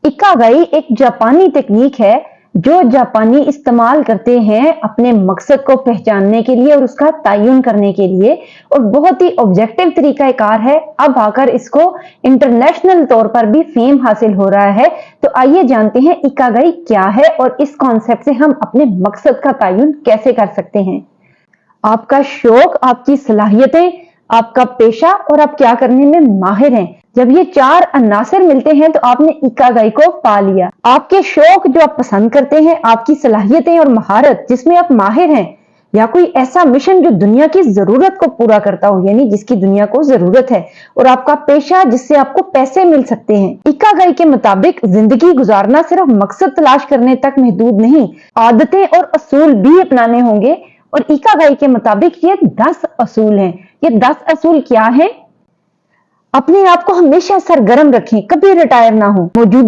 इकागाई एक जापानी तकनीक है जो जापानी इस्तेमाल करते हैं अपने मकसद को पहचानने के लिए और उसका तयन करने के लिए, और बहुत ही ऑब्जेक्टिव तरीका कार है। अब आकर इसको इंटरनेशनल तौर पर भी फेम हासिल हो रहा है। तो आइए जानते हैं इकागाई क्या है और इस कॉन्सेप्ट से हम अपने मकसद का तयन कैसे कर सकते हैं। आपका शौक, आपकी सलाहियतें, आपका पेशा और आप क्या करने में माहिर हैं, जब ये चार अनासर मिलते हैं तो आपने इकागाई को पा लिया। आपके शौक जो आप पसंद करते हैं, आपकी सलाहियतें और महारत जिसमें आप माहिर हैं, या कोई ऐसा मिशन जो दुनिया की जरूरत को पूरा करता हो, यानी जिसकी दुनिया को जरूरत है, और आपका पेशा जिससे आपको पैसे मिल सकते हैं। इकागाई के मुताबिक जिंदगी गुजारना सिर्फ मकसद तलाश करने तक महदूद नहीं, आदतें और असूल भी अपनाने होंगे। और इकागाई के मुताबिक ये 10 असूल हैं। ये 10 असूल क्या हैं? अपने आप को हमेशा सरगर्म रखें, कभी रिटायर ना हो, मौजूदा